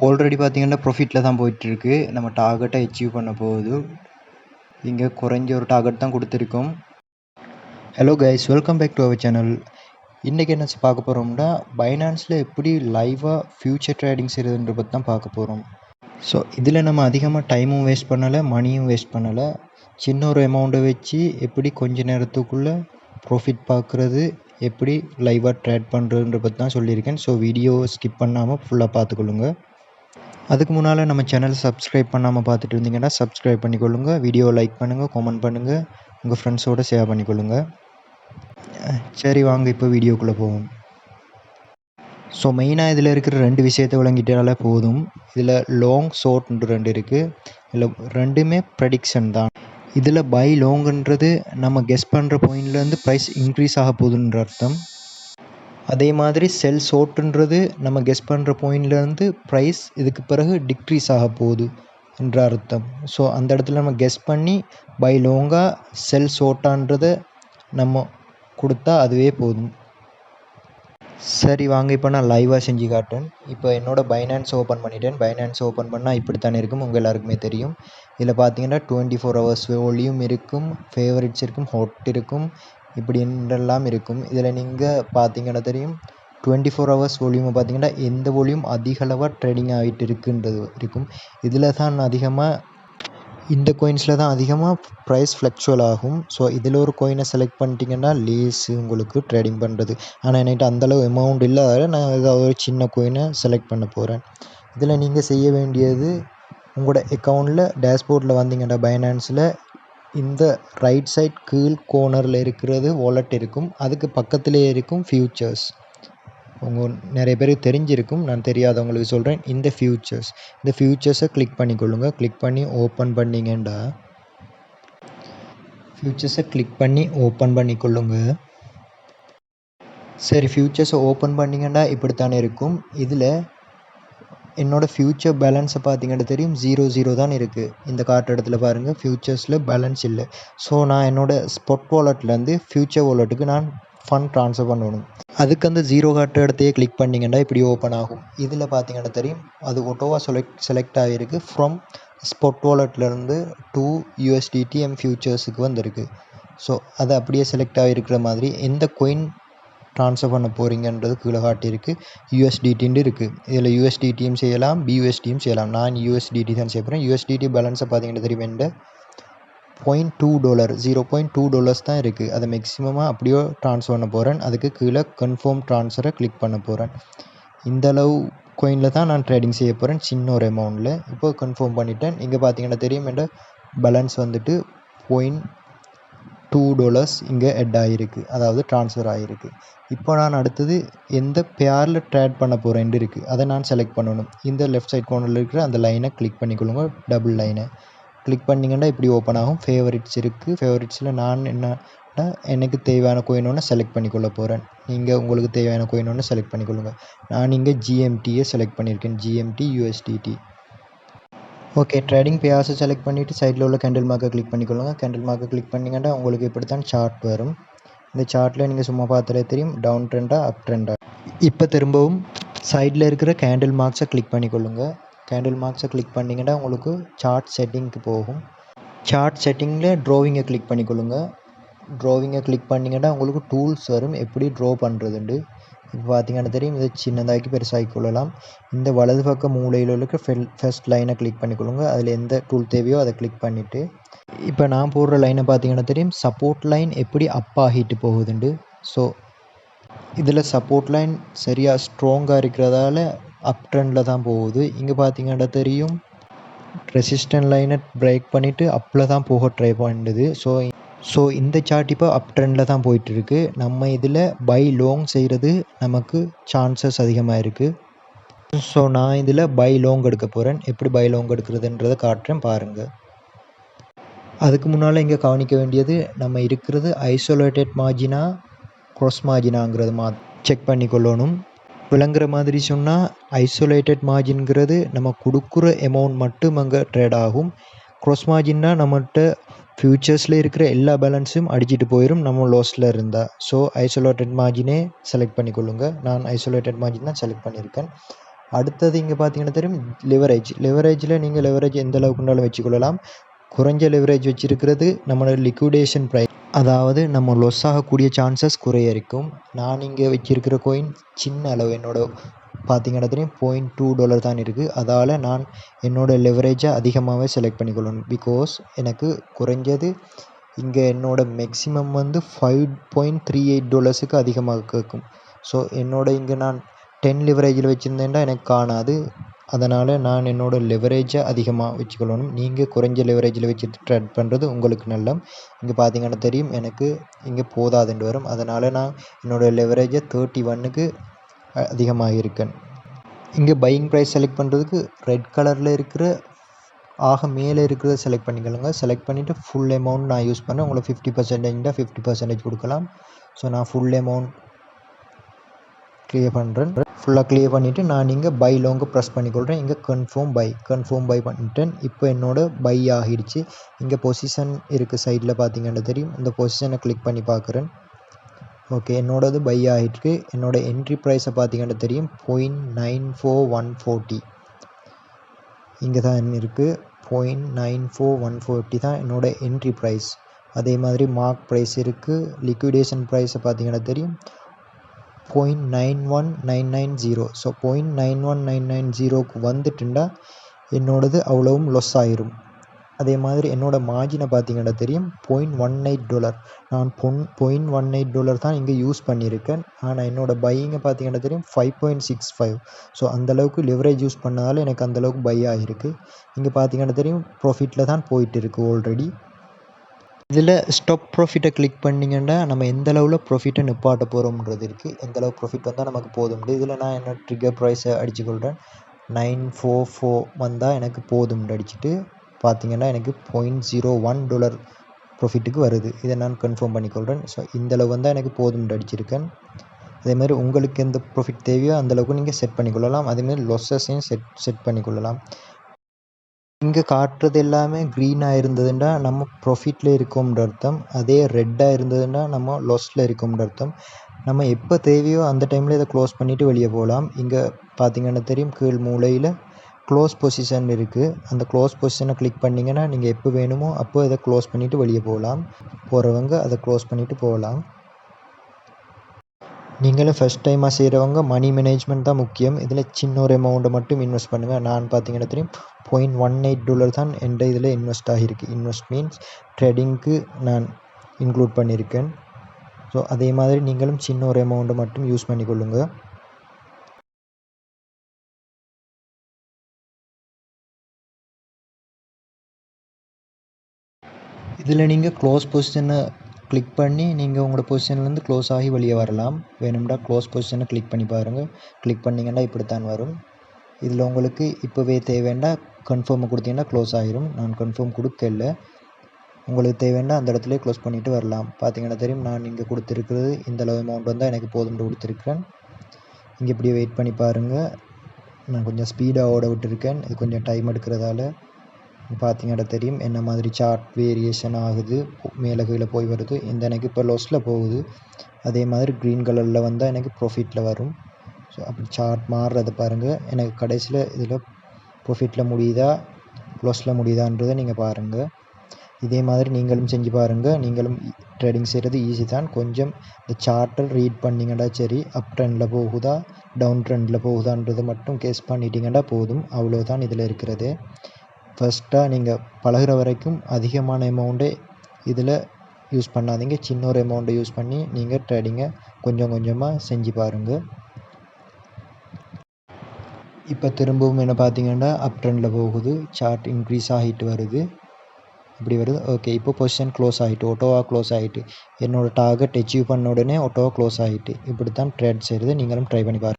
Already பார்த்தீங்கன்னா ப்ராஃபிட்டில் தான் போயிட்டுருக்கு. நம்ம டார்கெட்டை அச்சீவ் பண்ண போகுது. இங்கே குறைஞ்ச ஒரு டார்கெட் தான் கொடுத்துருக்கோம். Hello guys, welcome back to our channel. இன்றைக்கி என்ன பார்க்க போகிறோம்னா, பைனான்ஸில் எப்படி லைவாக ஃப்யூச்சர் ட்ரேடிங் செய்கிறதுன்ற பற்றி தான் பார்க்க போகிறோம். ஸோ இதில் நம்ம அதிகமாக டைமும் வேஸ்ட் பண்ணலை, மணியும் வேஸ்ட் பண்ணலை. சின்ன ஒரு அமௌண்ட்டை வச்சு எப்படி கொஞ்ச நேரத்துக்குள்ளே ப்ராஃபிட் பார்க்குறது, எப்படி லைவாக ட்ரேட் பண்ணுறதுன்ற பற்றி தான் சொல்லியிருக்கேன். ஸோ வீடியோ ஸ்கிப் பண்ணாமல் ஃபுல்லாக பார்த்துக்கொள்ளுங்க. அதுக்கு முன்னால் நம்ம சேனல் சப்ஸ்கிரைப் பண்ணாமல் பார்த்துட்டு இருந்தீங்கன்னா சப்ஸ்கிரைப் பண்ணிக்கொள்ளுங்க. வீடியோ லைக் பண்ணுங்கள், கமெண்ட் பண்ணுங்கள், உங்கள் ஃப்ரெண்ட்ஸோடு ஷேர் பண்ணிக்கொள்ளுங்க. சரி வாங்க இப்போ வீடியோக்குள்ளே போவோம். ஸோ மெயினாக இதில் இருக்கிற 2 விஷயத்தை விளங்கிட்டாலே போதும். இதில் லாங் ஷார்ட்ன்ற 2 இருக்குது. இதில் ரெண்டுமே ப்ரெடிக்ஷன் தான். இதில் பை லாங்குன்றது நம்ம கெஸ் பண்ணுற பாயிண்ட்லேருந்து ப்ரைஸ் இன்க்ரீஸ் ஆக போகுதுன்ற அர்த்தம். அதே மாதிரி செல் ஷார்ட்டுன்றது நம்ம கெஸ் பண்ணுற பாயிண்ட்லேருந்து ப்ரைஸ் இதுக்கு பிறகு டிக்ரீஸ் ஆக போகுது என்ற அர்த்தம். ஸோ அந்த இடத்துல நம்ம கெஸ் பண்ணி பை லாங்காக செல் ஷார்ட்டான்றதை நம்ம கொடுத்தா அதுவே போதும். சரி வாங்க இப்போ நான் லைவாக செஞ்சு காட்டேன். இப்போ என்னோடய பைனான்ஸ் ஓப்பன் பண்ணிட்டேன். பைனான்ஸ் ஓப்பன் பண்ணால் இப்படித்தானே இருக்கும், உங்கள் எல்லாருக்குமே தெரியும். இதில் பார்த்தீங்கன்னா 24 ஹவர்ஸ் வால்யூம் இருக்கும், ஃபேவரட்ஸ் இருக்கும், ஹாட் இருக்கும், இப்படி என்றெல்லாம் இருக்கும். இதில் நீங்கள் பார்த்தீங்கன்னா தெரியும், 24 ஹவர்ஸ் வால்யூமை பார்த்தீங்கன்னா எந்த வால்யூம் அதிக அளவாக ட்ரேடிங் ஆகிட்டு இருக்குன்றது இருக்கும். இதில் தான் அதிகமாக இந்த கோயின்ஸில் தான் அதிகமாக ப்ரைஸ் ஃப்ளக்சுவல் ஆகும். ஸோ இதில் ஒரு கோயினை செலக்ட் பண்ணிட்டீங்கன்னா லேஸு உங்களுக்கு ட்ரேடிங் பண்ணுறது. ஆனால் என்கிட்ட அந்தளவு அமௌண்ட் இல்லாத நான் ஏதாவது ஒரு சின்ன கோயினை செலக்ட் பண்ண போகிறேன். இதில் நீங்கள் செய்ய வேண்டியது, உங்களோட அக்கௌண்ட்டில் டேஷ்போர்டில் வந்தீங்கன்னா பைனான்ஸில் இந்த ரைட் சைட் கீழ் கோர்னரில் இருக்கிறது வாலெட் இருக்கும். அதுக்கு பக்கத்திலே இருக்கும் ஃபியூச்சர்ஸ். நிறைய பேருக்கு தெரிஞ்சிருக்கும், நான் தெரியாதவங்களுக்கு சொல்கிறேன். இந்த ஃபியூச்சர்ஸை கிளிக் பண்ணிக்கொள்ளுங்க. கிளிக் பண்ணி ஓப்பன் பண்ணிங்கண்டா ஃபியூச்சர்ஸை கிளிக் பண்ணி ஓப்பன் பண்ணிக்கொள்ளுங்க. சரி, ஃபியூச்சர்ஸை ஓப்பன் பண்ணிங்கன்னா இப்படித்தானே இருக்கும். இதில் என்னோடய ஃப்யூச்சர் பேலன்ஸை பார்த்தீங்கன்னா தெரியும், 0 தான் இருக்குது. இந்த காட்டு இடத்துல பாருங்கள், ஃப்யூச்சர்ஸில் பேலன்ஸ் இல்லை. ஸோ நான் என்னோடய ஸ்பாட் வாலெட்லேருந்து ஃப்யூச்சர் வாலெட்டுக்கு நான் ஃபண்ட் ட்ரான்ஸ்ஃபர் பண்ணணும். அதுக்கு அந்த 0 காட்டு இடத்தையே கிளிக் பண்ணிங்கன்னா இப்படி ஓப்பன் ஆகும். இதில் பார்த்தீங்கன்னா தெரியும், அது ஆட்டோவாக செலக்ட் ஆகிருக்கு. ஃப்ரம் ஸ்பாட் வாலெட்லேருந்து டு USDT ஃப்யூச்சர்ஸுக்கு வந்திருக்கு. ஸோ அது அப்படியே செலக்ட் ஆகிருக்கிற மாதிரி எந்த கோயின் ட்ரான்ஸ்ஃபர் பண்ண போகிறீங்கன்றது கீழே காட்டியிருக்கு. USDTன்னு இருக்குது. இதில் USDTயும் செய்யலாம், BUSDயும் செய்யலாம். நான் USDT தான் செய்ய போகிறேன். USDT பேலன்ஸை பார்த்தீங்கன்னா தெரியும், எந்த $0.2 $0.2 தான் இருக்குது. அதை மேக்ஸிமமாக அப்படியே ட்ரான்ஸ்ஃபர் பண்ண போகிறேன். அதுக்கு கீழே கன்ஃபார்ம் ட்ரான்ஸ்ஃபரை கிளிக் பண்ண போகிறேன். இந்த அளவு கோயினில் தான் நான் ட்ரேடிங் செய்ய போகிறேன், சின்ன ஒரு அமௌண்ட்டில். இப்போ கன்ஃபார்ம் பண்ணிட்டேன். இங்கே பார்த்தீங்கன்னா தெரியும், என்ற பேலன்ஸ் வந்துட்டு $0.2 இங்கே எட் ஆகிருக்கு, அதாவது ட்ரான்ஸ்ஃபர் ஆகிருக்கு. இப்போ நான் அடுத்தது எந்த பேரில் ட்ரேட் பண்ண போகிறேன் இருக்குது, அதை நான் செலக்ட் பண்ணணும். இந்த லெஃப்ட் சைட் கார்னரில் இருக்கிற அந்த லைனை கிளிக் பண்ணிக்கொள்ளுங்க, டபுள் லைனை கிளிக் பண்ணிங்கன்னா இப்படி ஓப்பன் ஆகும். ஃபேவரட்ஸ் இருக்குது. ஃபேவரட்ஸில் நான் என்னன்னா எனக்கு தேவையான கோயின் ஒன்று செலக்ட் பண்ணிக்கொள்ள போகிறேன். நீங்கள் உங்களுக்கு தேவையான கோயின் ஒன்று செலக்ட் பண்ணிக்கொள்ளுங்கள். நான் இங்கே GMTயை செலக்ட் பண்ணியிருக்கேன், GMT USDT. ஓகே, ட்ரேடிங் பேஸை செலக்ட் பண்ணிவிட்டு சைடில் உள்ள கேண்டில் மார்க்கை கிளிக் பண்ணிக்கொள்ளுங்க. கேண்டில் மார்க்கை கிளிக் பண்ணிங்கன்னா உங்களுக்கு இப்படி தான் சார்ட் வரும். இந்த சார்ட்டில் நீங்கள் சும்மா பார்த்தாலே தெரியும், டவுன் ட்ரெண்டாக அப் ட்ரெண்டாக. இப்போ திரும்பவும் சைடில் இருக்கிற கேண்டில் மார்க்ஸை கிளிக் பண்ணிக்கொள்ளுங்க. கேண்டில் மார்க்ஸை கிளிக் பண்ணிங்கன்னா உங்களுக்கு சார்ட் செட்டிங்க்கு போகும். சார்ட் செட்டிங்கில் ட்ராவிங்கை கிளிக் பண்ணிக்கொள்ளுங்க. ட்ராவிங்கை கிளிக் பண்ணிங்கன்னா உங்களுக்கு டூல்ஸ் வரும், எப்படி ட்ரா பண்ணுறதுண்டு. இப்போ பார்த்தீங்கன்னா தெரியும், இதை சின்னதாக்கி பெருசாக்கி கொள்ளலாம். இந்த வலது பக்க மூலையில் இருக்க ஃபர்ஸ்ட் லைனை கிளிக் பண்ணிக்கொள்ளுங்க. அதில் எந்த டூல் தேவையோ அதை கிளிக் பண்ணிவிட்டு, இப்போ நான் போடுற லைனை பார்த்தீங்கன்னா தெரியும், சப்போர்ட் லைன் எப்படி அப் ஆகிட்டு போகுதுண்டு. ஸோ இதில் சப்போர்ட் லைன் சரியாக ஸ்ட்ராங்காக இருக்கிறதால அப் ட்ரெண்டில் தான் போகுது. இங்கே பார்த்தீங்கன்னா தெரியும், ரெசிஸ்டன்ட் லைனை பிரேக் பண்ணிவிட்டு அப்பில் தான் போக ட்ரை பண்ணுது. ஸோ இந்த சார்ட் இப்போ அப் ட்ரெண்டில் தான் போயிட்டுருக்கு. நம்ம இதில் பை லாங் செய்கிறது நமக்கு சான்சஸ் அதிகமாக இருக்குது. ஸோ நான் இதில் பை லாங் எடுக்க போகிறேன். எப்படி பை லாங் எடுக்கிறதுன்றதை காட்டுறேன் பாருங்கள். அதுக்கு முன்னால் இங்கே கவனிக்க வேண்டியது, நம்ம இருக்கிறது ஐசோலேட்டட் மார்ஜினா க்ராஸ் மார்ஜினாங்கிறது செக் பண்ணிக்கொள்ளணும். விளங்குற மாதிரி சொன்னால், ஐசோலேட்டட் மார்ஜின்கிறது நம்ம கொடுக்குற அமௌண்ட் மட்டும் அங்கே ட்ரேட் ஆகும். க்ராஸ் மார்ஜின்னா நம்மகிட்ட ஃப்யூச்சர்ஸில் இருக்கிற எல்லா பேலன்ஸும் அடிச்சிட்டு போயிடும் நம்ம லாஸில் இருந்தால். ஸோ ஐசோலேட்டட் மார்ஜினே செலக்ட் பண்ணிக்கொள்ளுங்க. நான் ஐசோலேட்டட் மார்ஜின் தான் செலக்ட் பண்ணியிருக்கேன். அடுத்தது இங்கே பார்த்தீங்கன்னா தெரியும் லிவரேஜில் நீங்கள் லிவரேஜ் எந்த அளவுக்குனாலும் வச்சுக்கொள்ளலாம். குறைஞ்ச லிவரேஜ் வச்சுருக்கிறது நம்மளோட லிக்விடேஷன் ப்ரைஸ், அதாவது நம்ம லொஸ் ஆகக்கூடிய சான்சஸ் குறைய இருக்கும். நான் இங்கே வச்சிருக்கிற கோயின் சின்ன அளவு, என்னோட பார்த்தீங்கன்னா தெரியும் $0.2 தான் இருக்குது. அதால் நான் என்னோடய லிவரேஜை அதிகமாகவே செலக்ட் பண்ணிக்கொள்ளணும். பிகாஸ் எனக்கு குறைஞ்சது இங்கே என்னோடய மேக்ஸிமம் வந்து $5.38 அதிகமாக கேட்கும். ஸோ இங்கே நான் 10 லிவரேஜில் வச்சுருந்தேன்டா எனக்கு காணாது. அதனால் நான் என்னோடய லிவரேஜை அதிகமாக வச்சுக்கொள்ளணும். நீங்கள் குறைஞ்ச லிவரேஜில் வச்சுட்டு ட்ரேட் பண்ணுறது உங்களுக்கு நல்ல. இங்கே பார்த்தீங்கன்னா தெரியும் எனக்கு இங்கே போதாதுன்னு வரும். அதனால் நான் என்னோடய லிவரேஜை 31க்கு அதிகமாக இருக்கேன். இங்கே பையிங் ப்ரைஸ் செலக்ட் பண்ணுறதுக்கு ரெட் கலரில் இருக்கிற ஆக மேலே இருக்கிறத செலக்ட் பண்ணிக்கலுங்க. செலக்ட் பண்ணிவிட்டு ஃபுல் அமௌண்ட் நான் யூஸ் பண்ணேன். உங்களுக்கு 50%னா 50% கொடுக்கலாம். ஸோ நான் ஃபுல் அமௌண்ட் கிளியர் பண்ணுறேன். ஃபுல்லாக கிளியர் பண்ணிவிட்டு நான் இங்கே பை லோங்க ப்ரெஸ் பண்ணிக்கொள்கிறேன். இங்கே கன்ஃபார்ம் பை பண்ணிட்டேன். இப்போ என்னோடய பை ஆகிடுச்சு. இங்கே பொசிஷன் இருக்குது சைடில் பார்த்தீங்கன்னா தெரியும். இந்த பொசிஷனை கிளிக் பண்ணி பார்க்குறேன். ஓகே, என்னோடது பை ஆகிட்டு. என்னோடய என்ட்ரி ப்ரைஸை பார்த்தீங்கன்னா தெரியும் 0.94140 இங்கே தான் இருக்குது. 0.94140 தான் என்னோடய என்ட்ரி ப்ரைஸ். அதே மாதிரி மார்க் ப்ரைஸ் இருக்குது. லிக்விடேஷன் ப்ரைஸை பார்த்தீங்கன்னா தெரியும் 0.91990. ஸோ 0.91990க்கு வந்துட்டுண்டா என்னோடது அவ்வளவும் லொஸ் ஆயிரும். அதே மாதிரி என்னோடய மார்ஜினை பார்த்தீங்கன்னா தெரியும் $0.18. நான் $0.18 தான் இங்கே யூஸ் பண்ணியிருக்கேன். ஆனால் என்னோடய பையிங்கை பார்த்தீங்கன்னா தெரியும் 5.65. ஸோ அந்தளவுக்கு லிவரேஜ் யூஸ் பண்ணதால் எனக்கு அந்தளவுக்கு பை ஆகிருக்கு. இங்கே பார்த்தீங்கன்னா தெரியும் ப்ராஃபிட்டில் தான் போயிட்டு இருக்குது ஆல்ரெடி. இதில் ஸ்டாப் ப்ராஃபிட்டை கிளிக் பண்ணிங்கன்னா நம்ம எந்த அளவில் ப்ராஃபிட்டை நிப்பாட்ட போகிறோம்ன்றது இருக்குது. எந்த அளவு ப்ராஃபிட் வந்தால் நமக்கு போதும். இதில் நான் என்ன ட்ரிகர் ப்ரைஸை அடிச்சுக்கொள்கிறேன். 944 வந்தால் எனக்கு போதும் அடிச்சுட்டு பார்த்தீங்கன்னா எனக்கு $0.01 ப்ராஃபிட்டுக்கு வருது. இதை நான் கன்ஃபார்ம் பண்ணிக்கொள்கிறேன். ஸோ இந்தளவு வந்தால் எனக்கு போதும் அடிச்சிருக்கேன். அதேமாதிரி உங்களுக்கு எந்த ப்ராஃபிட் தேவையோ அந்தளவுக்கு நீங்கள் செட் பண்ணிக்கொள்ளலாம். அதேமாதிரி லொஸஸையும் செட் பண்ணிக்கொள்ளலாம். இங்கே காட்டுறது எல்லாமே க்ரீனாக இருந்ததுன்னா நம்ம ப்ராஃபிட்டில் இருக்கோம்ன்ற அர்த்தம். அதே ரெட்டாக இருந்ததுன்னா நம்ம லாஸில் இருக்கோம்ன்ற அர்த்தம். நம்ம எப்போ தேவையோ அந்த டைமில் இதை க்ளோஸ் பண்ணிவிட்டு வெளியே போகலாம். இங்கே பார்த்தீங்கன்னா தெரியும் கீழ் மூலையில் க்ளோஸ் பொசிஷன் இருக்குது. அந்த க்ளோஸ் பொசிஷனை கிளிக் பண்ணிங்கன்னா நீங்கள் எப்போ வேணுமோ அப்போ இதை க்ளோஸ் பண்ணிவிட்டு வெளியே போகலாம். போகிறவங்க அதை க்ளோஸ் பண்ணிவிட்டு போகலாம். நீங்களும் ஃபஸ்ட் டைமாக செய்கிறவங்க மணி மேனேஜ்மெண்ட் தான் முக்கியம். இதில் சின்ன ஒரு அமௌண்ட்டை மட்டும் இன்வெஸ்ட் பண்ணுங்கள். நான் பார்த்தீங்கன்னா தெரியும் $0.18 தான் என் இதில் இன்வெஸ்ட் ஆகியிருக்கு. இன்வெஸ்ட் மீன்ஸ் ட்ரேடிங்க்கு நான் இன்க்ளூட் பண்ணியிருக்கேன். ஸோ அதே மாதிரி நீங்களும் சின்ன ஒரு அமௌண்ட்டை மட்டும் யூஸ் பண்ணிக்கொள்ளுங்க. இதில் நீங்கள் க்ளோஸ் பொசிஷனை கிளிக் பண்ணி நீங்கள் உங்களோட பொசிஷன்லேருந்து க்ளோஸ் ஆகி வெளியே வரலாம். வேணும்னா க்ளோஸ் பொசிஷனை கிளிக் பண்ணி பாருங்கள். கிளிக் பண்ணிங்கன்னா இப்படித்தான் வரும். இதில் உங்களுக்கு இப்போவே தேவைன்னா கன்ஃபார்மை கொடுத்தீங்கன்னா க்ளோஸ் ஆகிரும். நான் கன்ஃபார்ம் கொடுக்கல. உங்களுக்கு தேவைன்னா அந்த இடத்துல க்ளோஸ் பண்ணிவிட்டு வரலாம். பார்த்தீங்கன்னா தெரியும் நான் இங்கே கொடுத்துருக்குறது இந்தளவு அமௌண்ட் வந்தால் எனக்கு போதும்னு கொடுத்துருக்கேன். இங்கே இப்படியே வெயிட் பண்ணி பாருங்கள். நான் கொஞ்சம் ஸ்பீடாக ஓட விட்டுருக்கேன். இது கொஞ்சம் டைம் எடுக்கிறதால பார்த்தீங்கன்னா தெரியும் என்ன மாதிரி சார்ட் வேரியேஷன் ஆகுது. மேலே கீழே போய் வருது. இந்த எனக்கு இப்போ லாஸில் போகுது. அதே மாதிரி க்ரீன் கலரில் வந்தால் எனக்கு ப்ராஃபிட்டில் வரும். ஸோ அப்படி சார்ட் மாறுறதை பாருங்கள். எனக்கு கடைசியில் இதில் ப்ராஃபிட்டில் முடியுதா லாஸில் முடியுதான்றதை நீங்கள் பாருங்கள். இதே மாதிரி நீங்களும் செஞ்சு பாருங்கள். நீங்களும் ட்ரேடிங் செய்கிறது ஈஸி தான். கொஞ்சம் இந்த சார்ட்டை ரீட் பண்ணிங்கன்னா சரி, அப் ட்ரெண்டில் போகுதா டவுன் ட்ரெண்டில் போகுதான்றதை மட்டும் கேஸ் பண்ணிட்டீங்கன்னா போதும். அவ்வளோதான் இதில் இருக்கிறது. ஃபஸ்ட்டாக நீங்கள் பழகிற வரைக்கும் அதிகமான அமௌண்ட்டே இதில் யூஸ் பண்ணாதீங்க. சின்ன ஒரு அமௌண்ட்டை யூஸ் பண்ணி நீங்கள் ட்ரேடிங்கை கொஞ்சம் கொஞ்சமாக செஞ்சு பாருங்கள். இப்போ திரும்பவும் என்ன பார்த்தீங்கன்னா அப் ட்ரெண்டில் போகுது. சார்ட் இன்க்ரீஸ் ஆகிட்டு வருது. இப்படி வருது. ஓகே, இப்போ பொசிஷன் க்ளோஸ் ஆகிட்டு ஆட்டோவாக க்ளோஸ் ஆகிட்டு என்னோடய டார்கெட் அச்சீவ் பண்ண உடனே ஆட்டோவாக க்ளோஸ் ஆகிட்டு இப்படி தான் ட்ரேட் செய்கிறது. நீங்களும் ட்ரை பண்ணி பாருங்கள்.